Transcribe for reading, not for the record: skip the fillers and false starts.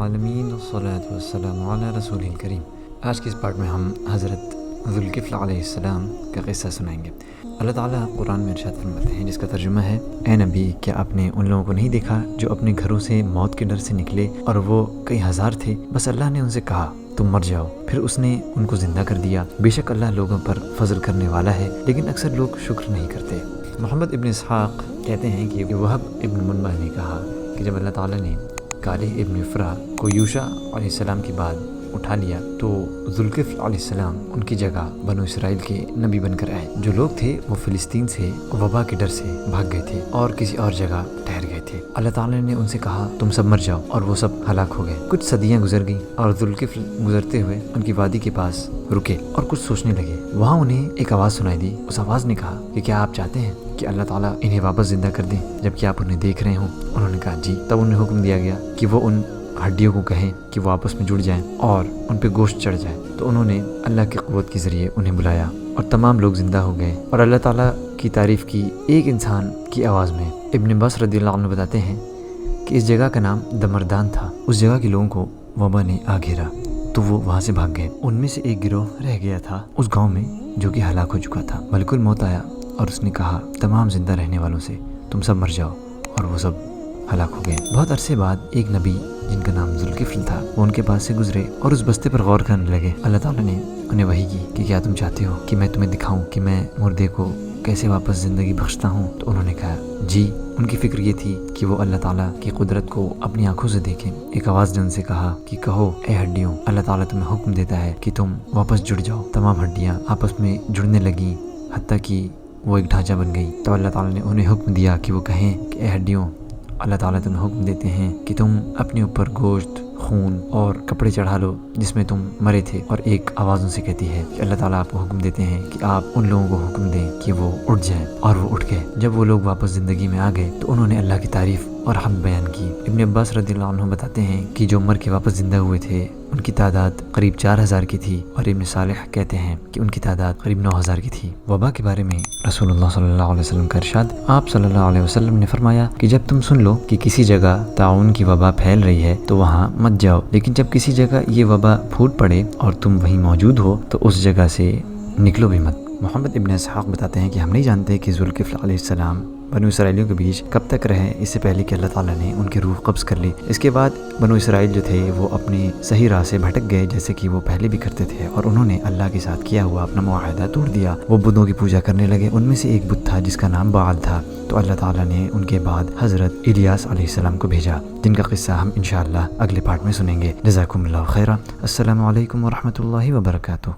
العالمین والصلاة والسلام علی رسول الکریم۔ آج کے اس پارٹ میں ہم حضرت ذوالکفل علیہ السلام کا قصہ سنائیں گے۔ اللہ تعالیٰ قرآن میں ارشاد فرماتے ہیں، جس کا ترجمہ ہے: اے نبی، کیا آپ نے ان لوگوں کو نہیں دیکھا جو اپنے گھروں سے موت کے ڈر سے نکلے اور وہ کئی ہزار تھے؟ بس اللہ نے ان سے کہا تم مر جاؤ، پھر اس نے ان کو زندہ کر دیا۔ بے شک اللہ لوگوں پر فضل کرنے والا ہے، لیکن اکثر لوگ شکر نہیں کرتے۔ محمد ابن اسحاق کہتے ہیں کہ وہب ابن منبع نے کہا کہ جب اللہ تعالیٰ نے کالح ابن فرا کو یوشع علیہ السلام کے بعد اٹھا لیا تو ذوالکفل علیہ السلام ان کی جگہ بنو اسرائیل کے نبی بن کر آئے۔ جو لوگ تھے وہ فلسطین سے وبا کے ڈر سے بھاگ گئے تھے اور کسی اور جگہ ٹھہر گئے تھے۔ اللہ تعالیٰ نے ان سے کہا تم سب مر جاؤ، اور وہ سب ہلاک ہو گئے۔ کچھ صدیاں گزر گئیں اور ذوالکفل گزرتے ہوئے ان کی وادی کے پاس رکے اور کچھ سوچنے لگے۔ وہاں انہیں ایک آواز سنائی دی۔ اس آواز نے کہا کہ کیا آپ چاہتے ہیں کہ اللہ تعالیٰ انہیں واپس زندہ کر دیں جبکہ آپ انہیں دیکھ رہے ہوں؟ انہوں نے کہا جی۔ تب انہیں حکم دیا گیا کہ وہ ان ہڈیوں کو کہیں کہ وہ آپس میں جڑ جائیں اور ان پہ گوشت چڑھ جائے۔ تو انہوں نے اللہ کی قوت کے ذریعے انہیں بلایا اور تمام لوگ زندہ ہو گئے اور اللہ تعالیٰ کی تعریف کی ایک انسان کی آواز میں۔ ابن عباس رضی اللہ عنہ بتاتے ہیں کہ اس جگہ کا نام دمردان تھا۔ اس جگہ کے لوگوں کو وبا نے آ گھیرا تو وہ وہاں سے بھاگ گئے۔ ان میں سے ایک گروہ رہ گیا تھا اس گاؤں میں جو کہ ہلاک ہو چکا تھا۔ ملک الموت آیا اور اس نے کہا تمام زندہ رہنے والوں سے تم سب مر جاؤ، اور وہ سب ہلاک ہو گئے۔ بہت عرصے بعد ایک نبی جن کا نام ذوالکفل تھا وہ ان کے پاس سے گزرے اور اس بستے پر غور کرنے لگے۔ اللہ تعالیٰ نے انہیں وحی کی کہ کیا تم چاہتے ہو کہ میں تمہیں دکھاؤں کہ میں مردے کو کیسے واپس زندگی بخشتا ہوں؟ تو انہوں نے کہا جی۔ ان کی فکر یہ تھی کہ وہ اللہ تعالیٰ کی قدرت کو اپنی آنکھوں سے دیکھیں۔ ایک آواز نے ان سے کہا کہ کہو اے ہڈیوں، اللہ تعالیٰ تمہیں حکم دیتا ہے کہ تم واپس جڑ جاؤ۔ تمام ہڈیاں آپس میں جڑنے لگیں حتیٰ کہ وہ ایک ڈھانچہ بن گئی۔ تو اللہ تعالیٰ نے انہیں حکم دیا کہ وہ کہیں کہ اے ہڈیوں، اللہ تعالیٰ تمہیں حکم دیتے ہیں کہ تم اپنے اوپر گوشت، خون اور کپڑے چڑھا لو جس میں تم مرے تھے۔ اور ایک آواز ان سے کہتی ہے کہ اللہ تعالیٰ آپ کو حکم دیتے ہیں کہ آپ ان لوگوں کو حکم دیں کہ وہ اٹھ جائیں، اور وہ اٹھ گئے۔ جب وہ لوگ واپس زندگی میں آ گئے تو انہوں نے اللہ کی تعریف اور حمد بیان کی۔ ابن عباس رضی اللہ عنہ بتاتے ہیں کہ جو مر کے واپس زندہ ہوئے تھے ان کی تعداد قریب 4000 کی تھی، اور ابن صالح کہتے ہیں کہ ان کی تعداد قریب 9000 کی تھی۔ وبا کے بارے میں رسول اللہ صلی اللہ علیہ وسلم کا ارشاد: آپ صلی اللہ علیہ وسلم نے فرمایا کہ جب تم سن لو کہ کسی جگہ طاعون کی وبا پھیل رہی ہے تو وہاں مت جاؤ، لیکن جب کسی جگہ یہ وبا پھوٹ پڑے اور تم وہیں موجود ہو تو اس جگہ سے نکلو بھی مت۔ محمد ابن اسحاق بتاتے ہیں کہ ہم نہیں جانتے کہ ذوالکفل علیہ السلام بنو اسرائیلیوں کے بیچ کب تک رہے، اس سے پہلے کہ اللہ تعالیٰ نے ان کی روح قبض کر لی۔ اس کے بعد بنو اسرائیل جو تھے وہ اپنے صحیح راہ سے بھٹک گئے، جیسے کہ وہ پہلے بھی کرتے تھے، اور انہوں نے اللہ کے ساتھ کیا ہوا اپنا معاہدہ توڑ دیا۔ وہ بتوں کی پوجا کرنے لگے۔ ان میں سے ایک بت تھا جس کا نام بعل تھا۔ تو اللہ تعالیٰ نے ان کے بعد حضرت الیاس علیہ السلام کو بھیجا، جن کا قصہ ہم انشاءاللہ اگلے پارٹ میں سنیں گے۔ جزاکم اللہ خیرا۔ السلام علیکم ورحمۃ اللہ وبرکاتہ۔